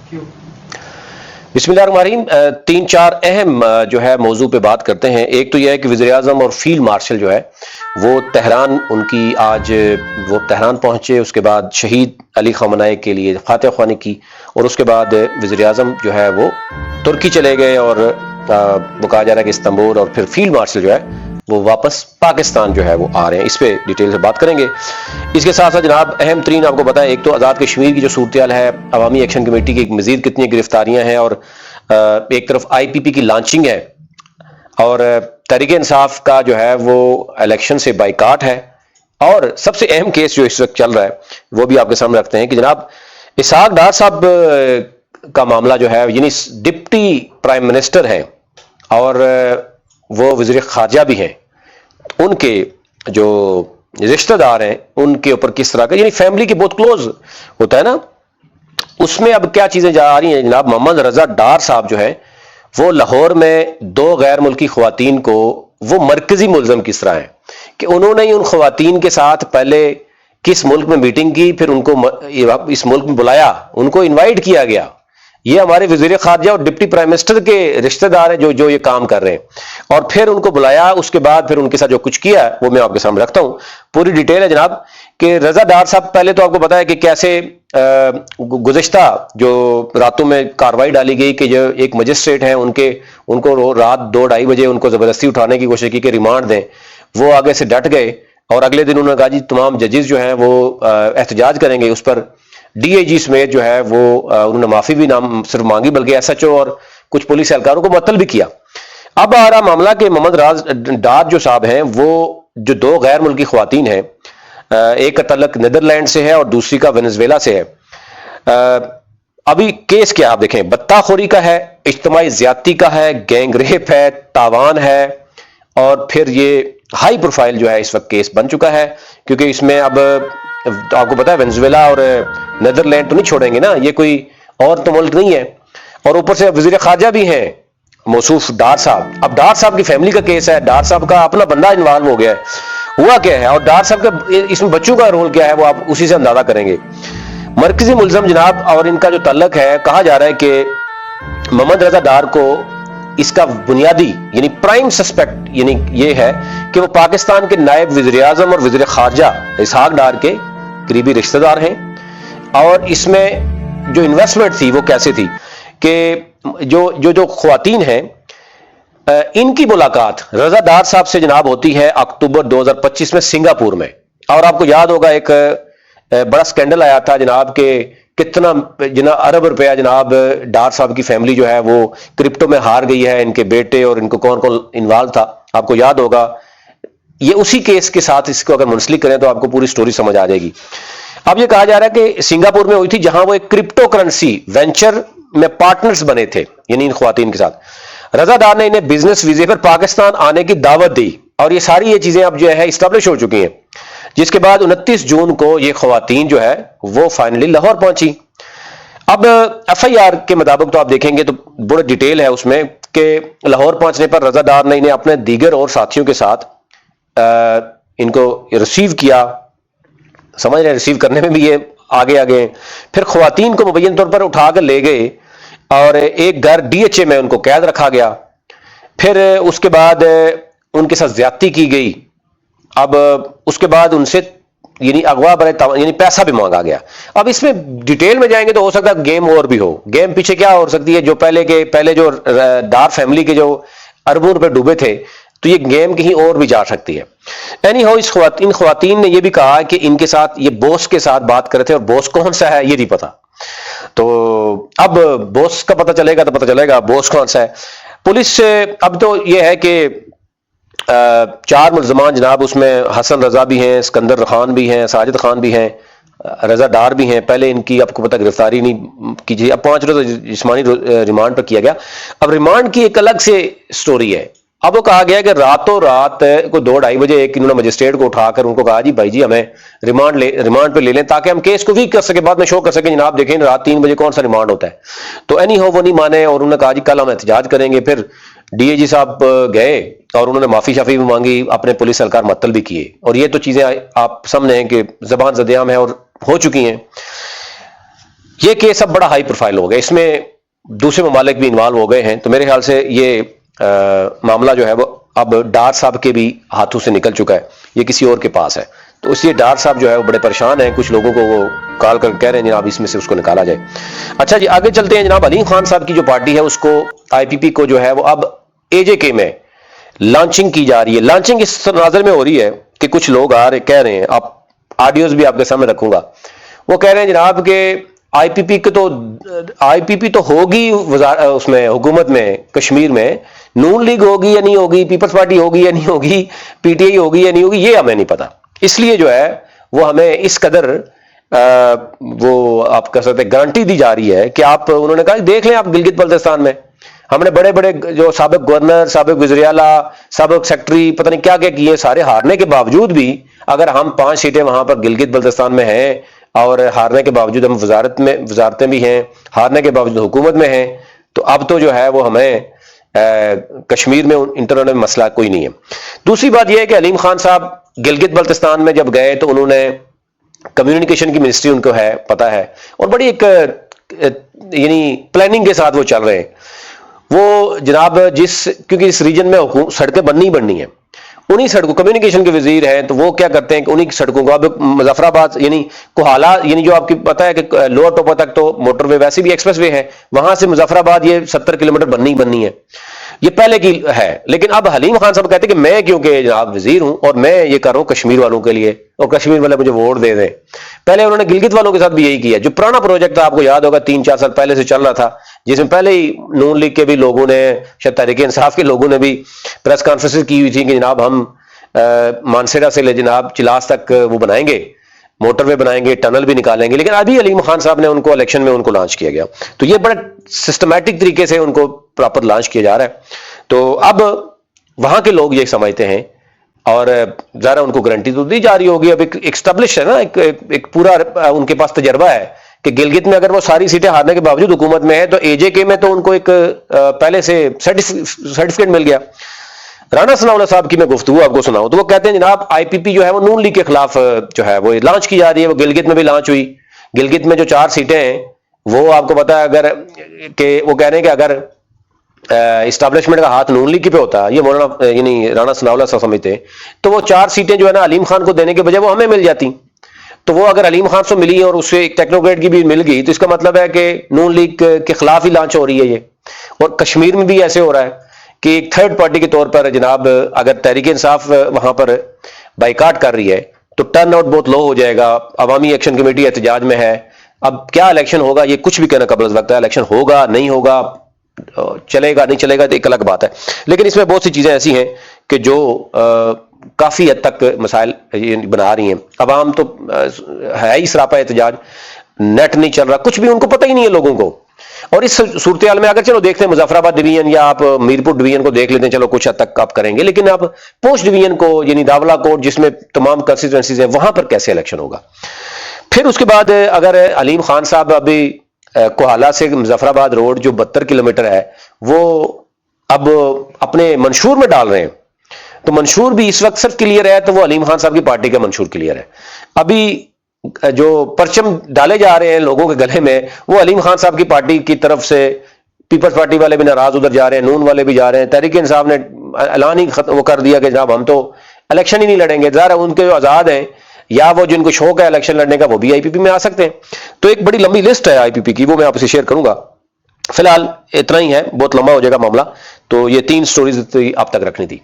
بسم اللہ الرحمن الرحیم. تین چار اہم جو ہے موضوع پہ بات کرتے ہیں. ایک تو یہ ہے کہ وزیر اعظم اور فیلڈ مارشل جو ہے وہ تہران، ان کی آج وہ تہران پہنچے، اس کے بعد شہید علی خامنہئی کے لیے فاتح خوانی کی، اور اس کے بعد وزیر اعظم جو ہے وہ ترکی چلے گئے، اور وہ کہا جا رہا ہے کہ استنبول، اور پھر فیلڈ مارشل جو ہے وہ واپس پاکستان جو ہے وہ آ رہے ہیں. اس پہ ڈیٹیل سے بات کریں گے. اس کے ساتھ ساتھ جناب اہم ترین آپ کو پتا ہے، ایک تو آزاد کشمیر کی جو صورتحال ہے، عوامی ایکشن کمیٹی کی مزید کتنی گرفتاریاں ہیں، اور ایک طرف آئی پی پی کی لانچنگ ہے، اور تحریک انصاف کا جو ہے وہ الیکشن سے بائیکاٹ ہے، اور سب سے اہم کیس جو اس وقت چل رہا ہے وہ بھی آپ کے سامنے رکھتے ہیں کہ جناب اسحاق ڈار صاحب کا معاملہ جو ہے، یعنی ڈپٹی پرائم منسٹر ہیں اور وہ وزیر خارجہ بھی ہیں، ان کے جو رشتہ دار ہیں ان کے اوپر کس طرح کا، یعنی فیملی کے بہت کلوز ہوتا ہے نا، اس میں اب کیا چیزیں جا رہی ہیں جناب. محمد رضا ڈار صاحب جو ہیں وہ لاہور میں دو غیر ملکی خواتین کو وہ مرکزی ملزم کس طرح ہیں کہ انہوں نے ان خواتین کے ساتھ پہلے کس ملک میں میٹنگ کی، پھر ان کو اس ملک میں بلایا، ان کو انوائٹ کیا گیا. یہ ہمارے وزیر خارجہ اور ڈپٹی پرائم منسٹر کے رشتہ دار ہیں جو یہ کام کر رہے ہیں، اور پھر ان کو بلایا، اس کے بعد پھر ان کے ساتھ جو کچھ کیا وہ میں آپ کے سامنے رکھتا ہوں. پوری ڈیٹیل ہے جناب کہ رضا ڈار صاحب، پہلے تو آپ کو پتا ہے کہ کیسے گزشتہ جو راتوں میں کاروائی ڈالی گئی کہ جو ایک مجسٹریٹ ہیں ان کو رات 2-2:30 بجے ان کو زبردستی اٹھانے کی کوشش کی کہ ریمانڈ دیں. وہ آگے سے ڈٹ گئے، اور اگلے دن انہوں نے کہا جی تمام ججز جو ہیں وہ احتجاج کریں گے. اس پر ڈی اے جی سمیت جو ہے وہ انہوں نے معافی بھی نام صرف مانگی، بلکہ ایس ایچ او اور کچھ پولیس اہلکاروں کو معطل بھی کیا. اب آ رہا معاملہ کہ محمد راز ڈار جو صاحب ہیں، وہ جو دو غیر ملکی خواتین ہیں، ایک کا تعلق نیدرلینڈ سے ہے اور دوسری کا وینزویلا سے ہے. ابھی کیس کیا آپ دیکھیں، بطہ خوری کا ہے، اجتماعی زیادتی کا ہے، گینگ ریپ ہے، تاوان ہے، اور پھر یہ ہائی پروفائل جو ہے اس وقت کیس بن چکا ہے، کیونکہ اس میں اب آپ کو پتا ہے وینزویلا اور نیدرلینڈ تو نہیں چھوڑیں گے نا، یہ کوئی اور تو ملک نہیں ہے. اور اوپر سے وزیر خارجہ بھی ہیں موصوف ڈار صاحب. اب ڈار صاحب کی فیملی کا کیس ہے، ڈار صاحب کا اپنا بندہ انوالو ہو گیا ہے. ہوا کیا ہے اور ڈار صاحب کا اس میں بچوں کا رول کیا ہے، وہ آپ اسی سے اندازہ کریں گے. مرکزی ملزم جناب، اور ان کا جو تعلق ہے، کہا جا رہا ہے کہ محمد رضا ڈار کو اس کا بنیادی یعنی پرائم سسپیکٹ یعنی یہ ہے کہ وہ پاکستان کے نائب وزیر اعظم اور وزیر خارجہ اسحاق ڈار کے قریبی رشتہ دار ہیں. اور اس میں جو انویسٹمنٹ تھی وہ کیسے تھی کہ جو خواتین ہیں ان کی ملاقات رضا ڈار صاحب سے جناب ہوتی ہے اکتوبر 2025 میں سنگاپور میں. اور آپ کو یاد ہوگا ایک بڑا سکینڈل آیا تھا جناب کہ کتنا ارب روپیہ جناب ڈار صاحب کی فیملی جو ہے وہ کرپٹو میں ہار گئی ہے، ان کے بیٹے اور ان کو کون کون انوالو تھا آپ کو یاد ہوگا. یہ اسی کیس کے ساتھ اس کو اگر منسلک کریں تو آپ کو پوری سٹوری سمجھ آ جائے گی. اب یہ کہا جا رہا ہے کہ سنگاپور میں ہوئی تھی، جہاں وہ ایک کرپٹو کرنسی وینچر میں پارٹنرز بنے تھے، یعنی ان خواتین کے ساتھ. رضا ڈار نے انہیں بزنس ویزے پر پاکستان آنے کی دعوت دی، اور یہ ساری یہ چیزیں اب جو ہے اسٹیبلش ہو چکی ہیں، جس کے بعد 29 جون کو یہ خواتین جو ہے وہ فائنلی لاہور پہنچی. اب ایف آئی آر کے مطابق تو آپ دیکھیں گے تو بڑا ڈیٹیل ہے اس میں کہ لاہور پہنچنے پر رضا ڈار نے انہیں اپنے دیگر اور ساتھیوں کے ساتھ ان کو ریسیو کیا. سمجھ رہے ہیں، ریسیو کرنے میں بھی یہ آگے ہیں. پھر خواتین کو مبین طور پر اٹھا کر لے گئے اور ایک گھر ڈی ایچ اے میں ان کو قید رکھا گیا. پھر اس کے بعد ان کے ساتھ زیادتی کی گئی. اب اس کے بعد ان سے یعنی اغوا برائے یعنی پیسہ بھی مانگا گیا. اب اس میں ڈیٹیل میں جائیں گے تو ہو سکتا ہے گیم اور بھی ہو. گیم پیچھے کیا ہو سکتی ہے، جو پہلے جو ڈار فیملی کے جو اربوں روپے ڈوبے تھے، تو یہ گیم کہیں اور بھی جا سکتی ہے. اینی ہو، ان خواتین نے یہ بھی کہا کہ ان کے ساتھ یہ بوس کے ساتھ بات کرے تھے، اور بوس کون سا ہے یہ نہیں پتا. تو اب بوس کا پتہ چلے گا تو پتہ چلے گا بوس کون سا ہے. پولیس اب تو یہ ہے کہ 4 ملزمان جناب، اس میں حسن رضا بھی ہیں، اسکندر خان بھی ہیں، ساجد خان بھی ہیں، رضا ڈار بھی ہیں. پہلے ان کی آپ کو پتہ گرفتاری نہیں کی جی، اب 5 روز جسمانی ریمانڈ پر کیا گیا. اب ریمانڈ کی ایک الگ سے سٹوری ہے. اب وہ کہا گیا کہ راتوں رات کو 2-2:30 بجے ایک انہوں نے مجسٹریٹ کو اٹھا کر ان کو کہا جی بھائی جی ہمیں ریمانڈ پہ لے لیں تاکہ ہم کیس کو ویک کر سکیں، بعد میں شو کر سکیں جناب دیکھیں رات 3 بجے کون سا ریمانڈ ہوتا ہے. تو اینی ہو وہ نہیں مانے، اور انہوں نے کہا جی کل ہم احتجاج کریں گے. پھر ڈی اے جی صاحب گئے اور انہوں نے معافی شافی بھی مانگی، اپنے پولیس اہلکار معطل بھی کیے. اور یہ تو چیزیں آپ سامنے ہیں کہ زبان زدیام ہیں اور ہو چکی ہیں. یہ کیس اب بڑا ہائی پروفائل ہو گیا، اس میں دوسرے ممالک بھی انوالو ہو گئے ہیں، تو میرے خیال سے یہ معاملہ جو ہے وہ اب ڈار صاحب کے بھی ہاتھوں سے نکل چکا ہے، یہ کسی اور کے پاس ہے، تو اس لیے ڈار صاحب جو ہے وہ بڑے پریشان ہیں، کچھ لوگوں کو وہ کال کر کہہ رہے ہیں جناب اس میں سے اس کو نکالا جائے۔ اچھا جی آگے چلتے ہیں، جناب علیم خان صاحب کی جو پارٹی ہے اس کو آئی پی پی کو جو ہے وہ اب اے جے کے میں لانچنگ کی جا رہی ہے۔ لانچنگ اس ناظر میں ہو رہی ہے کہ کچھ لوگ کہہ رہے ہیں، آپ آڈیوز بھی آپ کے سامنے رکھوں گا، وہ کہہ رہے ہیں جناب کہ آئی پی پی تو ہوگی اس میں حکومت میں کشمیر میں، نون لیگ ہوگی یا نہیں ہوگی، پیپلز پارٹی ہوگی یا نہیں ہوگی، پی ٹی آئی ہوگی یا نہیں ہوگی، یہ ہمیں نہیں پتا، اس لیے جو ہے وہ ہمیں اس قدر وہ آپ کہہ سکتے گارنٹی دی جا رہی ہے کہ آپ، انہوں نے کہا دیکھ لیں آپ گلگت بلتستان میں ہم نے بڑے بڑے جو سابق گورنر، سابق وزیر اعلیٰ، سابق سیکٹری پتہ نہیں کیا کیا کیے، سارے ہارنے کے باوجود بھی اگر ہم 5 سیٹیں وہاں پر گلگت بلتستان میں ہیں اور ہارنے کے باوجود ہم وزارتیں بھی ہیں، ہارنے کے باوجود حکومت میں ہیں، تو اب تو جو ہے وہ ہمیں کشمیر میں انٹرنل مسئلہ کوئی نہیں ہے۔ دوسری بات یہ ہے کہ علیم خان صاحب گلگت بلتستان میں جب گئے تو انہوں نے کمیونیکیشن کی منسٹری ان کو ہے پتہ ہے، اور بڑی ایک یعنی پلاننگ کے ساتھ وہ چل رہے ہیں، وہ جناب کیونکہ اس ریجن میں سڑکیں بننی ہیں، انہی سڑکوں کمیونیکیشن کے وزیر ہیں، تو وہ کیا کرتے ہیں کہ انہی سڑکوں کو اب مظفر آباد یعنی کوہالہ یعنی جو آپ کی پتہ ہے کہ لوور ٹوپا تک تو موٹر وے ویسے بھی ایکسپریس وے ہے، وہاں سے مظفر آباد یہ 70 کلومیٹر بننی ہے، یہ پہلے کی ہے، لیکن اب حلیم خان صاحب کہتے ہیں کہ میں کیونکہ جناب وزیر ہوں اور میں یہ کر رہا ہوں کشمیر والوں کے لیے، اور کشمیر والے مجھے ووٹ دے دیں۔ پہلے انہوں نے گلگت والوں کے ساتھ بھی یہی کیا، جو پرانا پروجیکٹ تھا آپ کو یاد ہوگا 3-4 سال پہلے سے چل رہا تھا، جس میں پہلے ہی نون لیگ کے بھی لوگوں نے، شاید تحریک انصاف کے لوگوں نے بھی پریس کانفرنس کی ہوئی تھی کہ جناب ہم مانسیرا سے لے جناب چلاس تک وہ بنائیں گے، موٹر وے بنائیں گے، ٹنل بھی نکالیں گے، لیکن ابھی علیم خان صاحب نے ان کو الیکشن میں ان کو لانچ کیا گیا، تو یہ بڑے سسٹمیٹک طریقے سے ان کو پراپر لانچ کیا جا رہا ہے۔ تو اب وہاں کے لوگ یہ سمجھتے ہیں، اور ظاہر ان کو گارنٹی تو دی جا رہی ہوگی، اب ایک اسٹیبلش ہے نا، ایک پورا ان کے پاس تجربہ ہے کہ گلگت میں اگر وہ ساری سیٹیں ہارنے کے باوجود حکومت میں ہے تو اے جے کے میں تو ان کو ایک پہلے سے سرٹیفکیٹ مل گیا۔ رانا ثناء اللہ صاحب کی میں گفتگو آپ کو سناؤں تو وہ کہتے ہیں جناب آئی پی پی جو ہے وہ نون لیگ کے خلاف جو ہے وہ لانچ کی جا رہی ہے، وہ گلگت میں بھی لانچ ہوئی، گلگت میں جو 4 سیٹیں ہیں وہ آپ کو پتا ہے اگر کہ وہ کہہ رہے ہیں کہ اگر اسٹیبلشمنٹ کا ہاتھ نون لیگ کی پہ ہوتا، یہ مولانا یعنی رانا ثناء اللہ صاحب سمجھتے ہیں، تو وہ 4 سیٹیں جو ہے نا علیم خان کو دینے کے بجائے وہ ہمیں مل جاتی، تو وہ اگر علیم خان سے ملی اور اس سے ایک ٹیکنوکریٹ کی بھی مل گئی تو اس کا مطلب ہے کہ نون لیگ کے خلاف ہی لانچ ہو رہی ہے یہ۔ اور کشمیر میں بھی ایسے ہو رہا ہے کہ ایک تھرڈ پارٹی کے طور پر جناب اگر تحریک انصاف وہاں پر بائیکاٹ کر رہی ہے تو ٹرن آؤٹ بہت لو ہو جائے گا، عوامی ایکشن کمیٹی احتجاج میں ہے، اب کیا الیکشن ہوگا یہ کچھ بھی کہنا قبل از وقت ہے، الیکشن ہوگا نہیں ہوگا، چلے گا نہیں چلے گا تو ایک الگ بات ہے، لیکن اس میں بہت سی چیزیں ایسی ہیں کہ جو کافی حد تک مسائل بنا رہی ہیں۔ عوام تو ہے ہی سراپا احتجاج، نیٹ نہیں چل رہا، کچھ بھی ان کو پتہ ہی نہیں ہے لوگوں کو، اور اس صورتحال میں اگر چلو دیکھتے ہیں مظفر آباد ڈویژن یا آپ میرپور ڈویژن کو دیکھ لیتے ہیں، چلو کچھ حد تک آپ کریں گے، لیکن آپ پوسٹ ڈویژن کو یعنی داولا کوٹ جس میں تمام کنسٹیٹوئنسیز ہیں وہاں پر کیسے الیکشن ہوگا؟ پھر اس کے بعد اگر علیم خان صاحب ابھی کوہالہ سے مظفر آباد روڈ جو 72 کلومیٹر ہے وہ اب اپنے منشور میں ڈال رہے ہیں، تو منشور بھی اس وقت صرف کلیئر ہے تو وہ علیم خان صاحب کی پارٹی کا منشور کلیئر ہے، ابھی جو پرچم ڈالے جا رہے ہیں لوگوں کے گلے میں وہ علیم خان صاحب کی پارٹی کی طرف سے، پیپلز پارٹی والے بھی ناراض ادھر جا رہے ہیں، نون والے بھی جا رہے ہیں، تحریک انصاف نے اعلان ہی وہ کر دیا کہ جناب ہم تو الیکشن ہی نہیں لڑیں گے، ظاہر ان کے جو آزاد ہیں یا وہ جن کو شوق ہے الیکشن لڑنے کا وہ بھی آئی پی پی میں آ سکتے ہیں، تو ایک بڑی لمبی لسٹ ہے آئی پی پی کی، وہ میں آپ سے شیئر کروں گا، فی الحال اتنا ہی ہے، بہت لمبا ہو جائے گا معاملہ، تو یہ 3 سٹوریز آپ تک رکھنی تھی۔